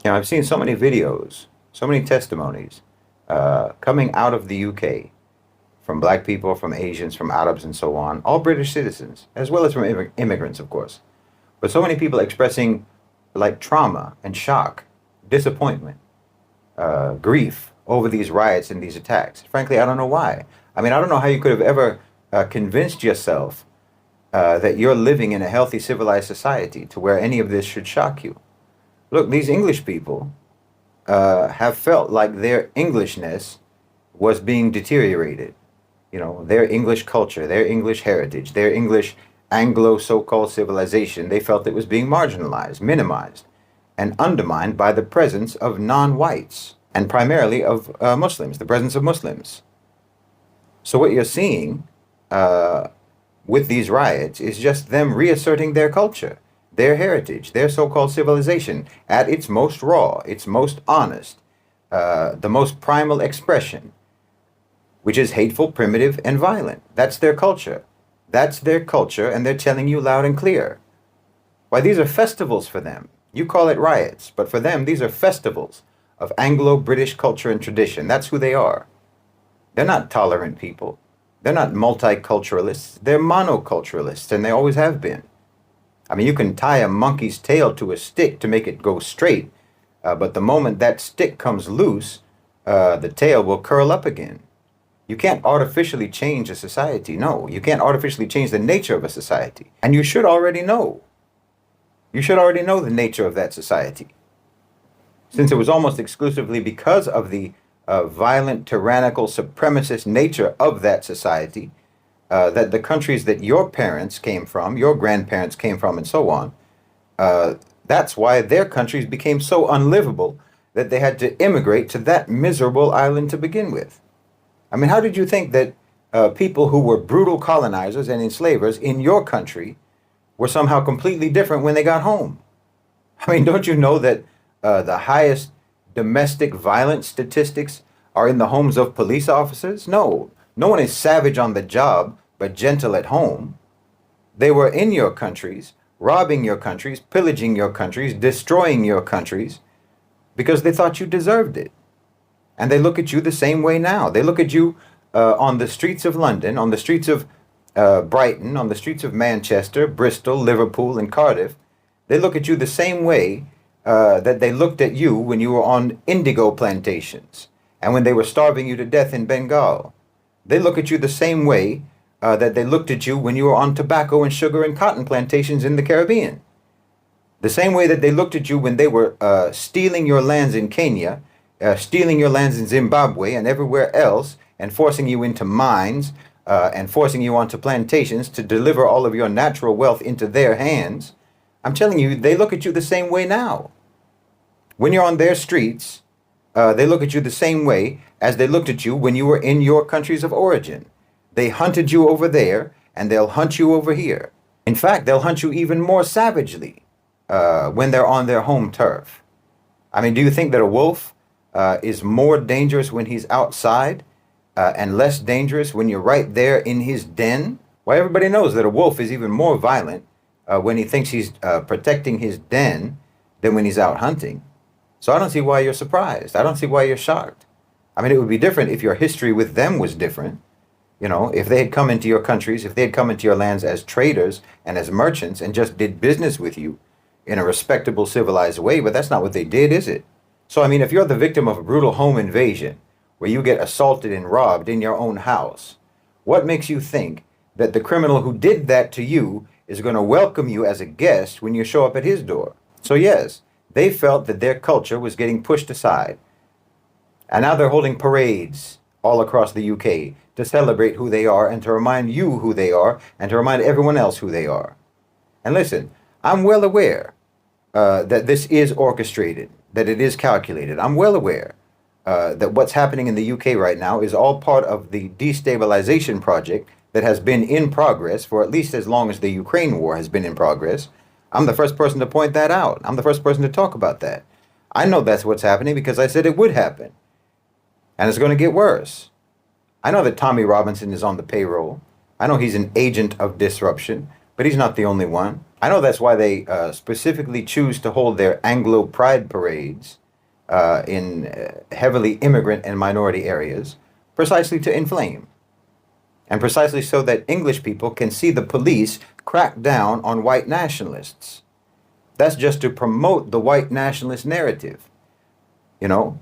I've seen so many videos, so many testimonies coming out of the UK from black people, from Asians, from Arabs, and so on, all British citizens, as well as from immigrants, of course. But so many people expressing like trauma and shock, disappointment, grief over these riots and these attacks. Frankly, I don't know why. I mean, I don't know how you could have ever convinced yourself that you're living in a healthy, civilized society to where any of this should shock you. Look, these English people have felt like their Englishness was being deteriorated. You know, their English culture, their English heritage, their English Anglo so-called civilization, they felt it was being marginalized, minimized, and undermined by the presence of non-whites, and primarily of Muslims, the presence of Muslims. So what you're seeing with these riots is just them reasserting their culture, their heritage, their so-called civilization at its most raw, its most honest, the most primal expression, which is hateful, primitive, and violent. That's their culture. That's their culture, and they're telling you loud and clear. Why, these are festivals for them. You call it riots, but for them, these are festivals of Anglo-British culture and tradition. That's who they are. They're not tolerant people. They're not multiculturalists. They're monoculturalists, and they always have been. I mean, you can tie a monkey's tail to a stick to make it go straight, but the moment that stick comes loose, the tail will curl up again. You can't artificially change a society. No, you can't artificially change the nature of a society. And you should already know. You should already know the nature of that society. Since it was almost exclusively because of the violent, tyrannical, supremacist nature of that society that the countries that your parents came from, your grandparents came from, and so on, that's why their countries became so unlivable that they had to immigrate to that miserable island to begin with. I mean, how did you think that people who were brutal colonizers and enslavers in your country were somehow completely different when they got home? I mean, don't you know that the highest domestic violence statistics are in the homes of police officers? No, no one is savage on the job, but gentle at home. They were in your countries, robbing your countries, pillaging your countries, destroying your countries, because they thought you deserved it. And they look at you the same way now. They look at you on the streets of London, on the streets of Brighton, on the streets of Manchester, Bristol, Liverpool, and Cardiff. They look at you the same way that they looked at you when you were on indigo plantations and when they were starving you to death in Bengal. They look at you the same way that they looked at you when you were on tobacco and sugar and cotton plantations in the Caribbean. The same way that they looked at you when they were stealing your lands in Kenya, stealing your lands in Zimbabwe and everywhere else, and forcing you into mines and forcing you onto plantations to deliver all of your natural wealth into their hands. I'm telling you, they look at you the same way now. When you're on their streets, they look at you the same way as they looked at you when you were in your countries of origin. They hunted you over there, and they'll hunt you over here. In fact, they'll hunt you even more savagely when they're on their home turf. I mean, do you think that a wolf is more dangerous when he's outside and less dangerous when you're right there in his den? Why, everybody knows that a wolf is even more violent when he thinks he's protecting his den than when he's out hunting. So I don't see why you're surprised. I don't see why you're shocked. I mean, it would be different if your history with them was different. You know, if they had come into your countries, if they had come into your lands as traders and as merchants and just did business with you in a respectable, civilized way, but that's not what they did, is it? So, I mean, if you're the victim of a brutal home invasion where you get assaulted and robbed in your own house, what makes you think that the criminal who did that to you is going to welcome you as a guest when you show up at his door? So yes, they felt that their culture was getting pushed aside. And now they're holding parades all across the UK to celebrate who they are and to remind you who they are and to remind everyone else who they are. And listen, I'm well aware that this is orchestrated, that it is calculated. I'm well aware that what's happening in the UK right now is all part of the destabilization project that has been in progress for at least as long as the Ukraine war has been in progress. I'm the first person to point that out. I'm the first person to talk about that. I know that's what's happening because I said it would happen. And it's going to get worse. I know that Tommy Robinson is on the payroll. I know he's an agent of disruption, but he's not the only one. I know that's why they specifically choose to hold their Anglo Pride parades in heavily immigrant and minority areas, precisely to inflame, and precisely so that English people can see the police crack down on white nationalists. That's just to promote the white nationalist narrative. You know,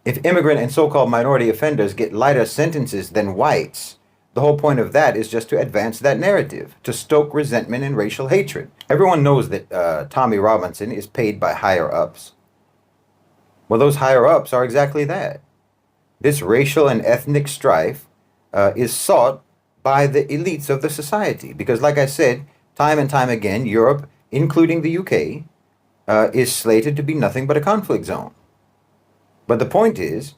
if immigrant and so-called minority offenders get lighter sentences than whites, the whole point of that is just to advance that narrative, to stoke resentment and racial hatred. Everyone knows that Tommy Robinson is paid by higher-ups. Well, those higher-ups are exactly that. This racial and ethnic strife is sought by the elites of the society. Because, like I said, time and time again, Europe, including the UK, is slated to be nothing but a conflict zone. But the point is,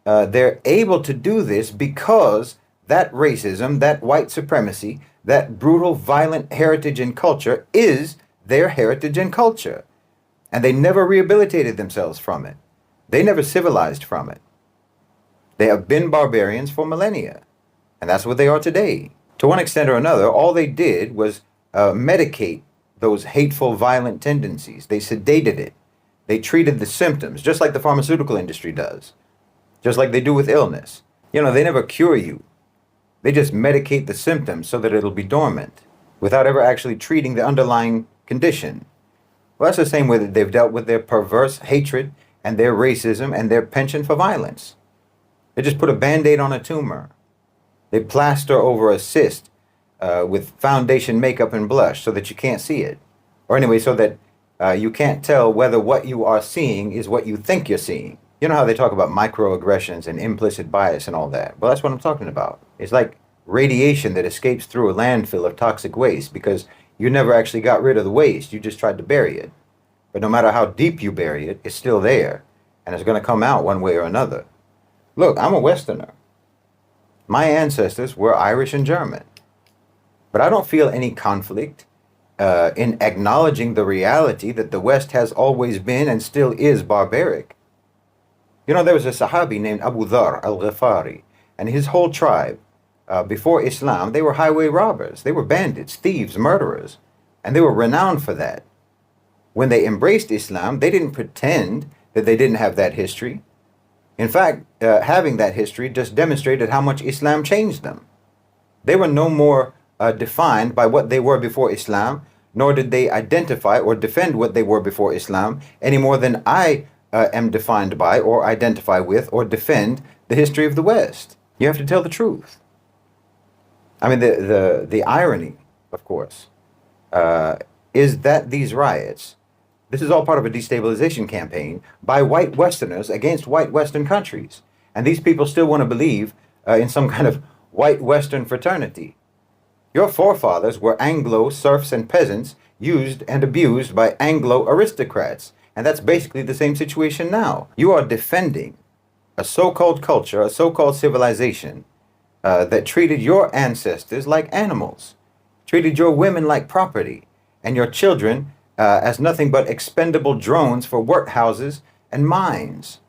they're able to do this because that racism, that white supremacy, that brutal, violent heritage and culture is their heritage and culture. And they never rehabilitated themselves from it. They never civilized from it. They have been barbarians for millennia. And that's what they are today. To one extent or another, all they did was medicate those hateful, violent tendencies. They sedated it. They treated the symptoms, just like the pharmaceutical industry does, just like they do with illness. You know, they never cure you. They just medicate the symptoms so that it'll be dormant without ever actually treating the underlying condition. Well, that's the same way that they've dealt with their perverse hatred and their racism and their penchant for violence. They just put a Band-Aid on a tumor. They plaster over a cyst with foundation, makeup, and blush so that you can't see it. Or anyway, so that you can't tell whether what you are seeing is what you think you're seeing. You know how they talk about microaggressions and implicit bias and all that? Well, that's what I'm talking about. It's like radiation that escapes through a landfill of toxic waste because you never actually got rid of the waste. You just tried to bury it. But no matter how deep you bury it, it's still there. And it's going to come out one way or another. Look, I'm a Westerner. My ancestors were Irish and German. But I don't feel any conflict in acknowledging the reality that the West has always been and still is barbaric. You know, there was a Sahabi named Abu Dhar al-Ghifari, and his whole tribe, before Islam, they were highway robbers. They were bandits, thieves, murderers, and they were renowned for that. When they embraced Islam, they didn't pretend that they didn't have that history. In fact, having that history just demonstrated how much Islam changed them. They were no more defined by what they were before Islam, nor did they identify or defend what they were before Islam any more than I am defined by or identify with or defend the history of the West. You have to tell the truth. I mean, the irony, of course, is that these riots, this is all part of a destabilization campaign by white Westerners against white Western countries. And these people still want to believe in some kind of white Western fraternity. Your forefathers were Anglo serfs and peasants used and abused by Anglo aristocrats. And that's basically the same situation now. You are defending a so-called culture, a so-called civilization that treated your ancestors like animals, treated your women like property, and your children as nothing but expendable drones for workhouses and mines.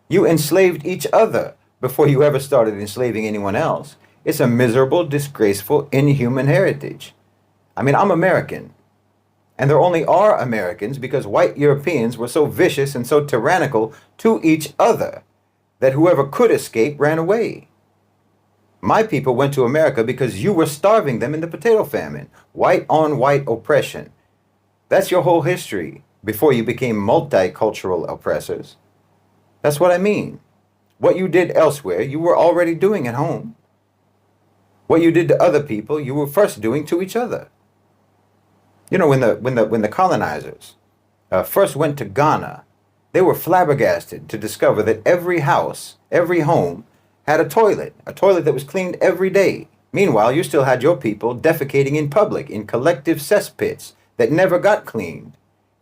You enslaved each other before you ever started enslaving anyone else. It's a miserable, disgraceful, inhuman heritage. I mean, I'm American. And there only are Americans because white Europeans were so vicious and so tyrannical to each other that whoever could escape ran away. My people went to America because you were starving them in the potato famine. White on white oppression. That's your whole history before you became multicultural oppressors. That's what I mean. What you did elsewhere, you were already doing at home. What you did to other people, you were first doing to each other. You know, when the colonizers first went to Ghana, they were flabbergasted to discover that every house, every home, had a toilet that was cleaned every day. Meanwhile, you still had your people defecating in public in collective cesspits that never got cleaned.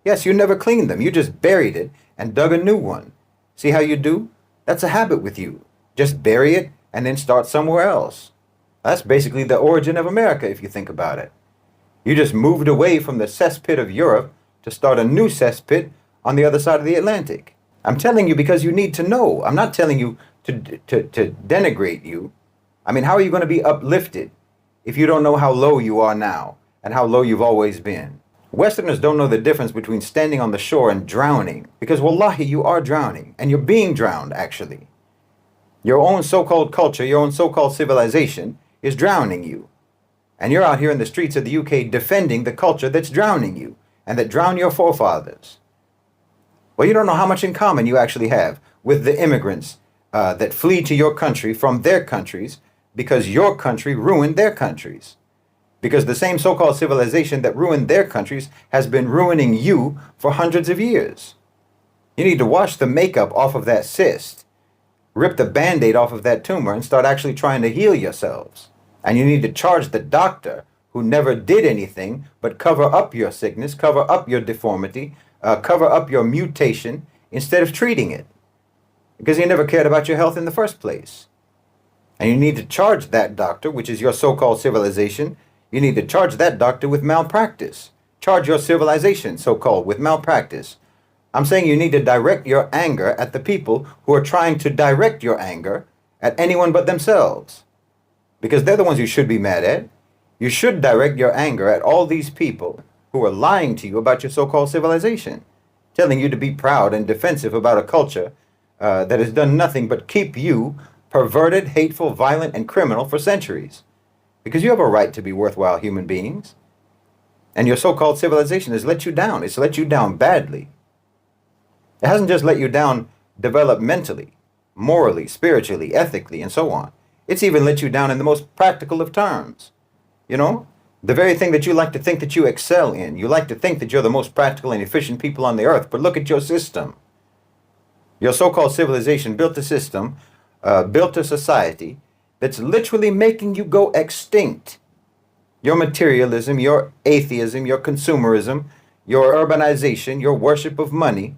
Yes, you never cleaned them. You just buried it and dug a new one. See how you do? That's a habit with you. Just bury it and then start somewhere else. That's basically the origin of America, if you think about it. You just moved away from the cesspit of Europe to start a new cesspit on the other side of the Atlantic. I'm telling you because you need to know. I'm not telling you to denigrate you. I mean, how are you going to be uplifted if you don't know how low you are now and how low you've always been? Westerners don't know the difference between standing on the shore and drowning, because wallahi, you are drowning, and you're being drowned, actually. Your own so-called culture, your own so-called civilization is drowning you. And you're out here in the streets of the UK defending the culture that's drowning you and that drowned your forefathers. Well, you don't know how much in common you actually have with the immigrants that flee to your country from their countries because your country ruined their countries. Because the same so-called civilization that ruined their countries has been ruining you for hundreds of years. You need to wash the makeup off of that cyst, rip the Band-Aid off of that tumor, and start actually trying to heal yourselves. And you need to charge the doctor who never did anything but cover up your sickness, cover up your deformity, cover up your mutation instead of treating it. Because he never cared about your health in the first place. And you need to charge that doctor, which is your so-called civilization, you need to charge that doctor with malpractice. Charge your civilization, so-called, with malpractice. I'm saying you need to direct your anger at the people who are trying to direct your anger at anyone but themselves. Because they're the ones you should be mad at. You should direct your anger at all these people who are lying to you about your so-called civilization, telling you to be proud and defensive about a culture that has done nothing but keep you perverted, hateful, violent, and criminal for centuries. Because you have a right to be worthwhile human beings. And your so-called civilization has let you down. It's let you down badly. It hasn't just let you down developmentally, morally, spiritually, ethically, and so on. It's even let you down in the most practical of terms. You know, the very thing that you like to think that you excel in. You like to think that you're the most practical and efficient people on the earth, but look at your system. Your so-called civilization built a system, built a society that's literally making you go extinct. Your materialism, your atheism, your consumerism, your urbanization, your worship of money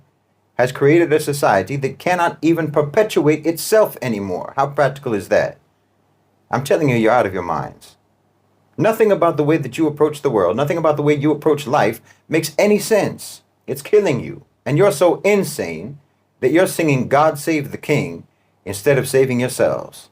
has created a society that cannot even perpetuate itself anymore. How practical is that? I'm telling you, you're out of your minds. Nothing about the way that you approach the world, nothing about the way you approach life makes any sense. It's killing you. And you're so insane that you're singing God Save the King instead of saving yourselves.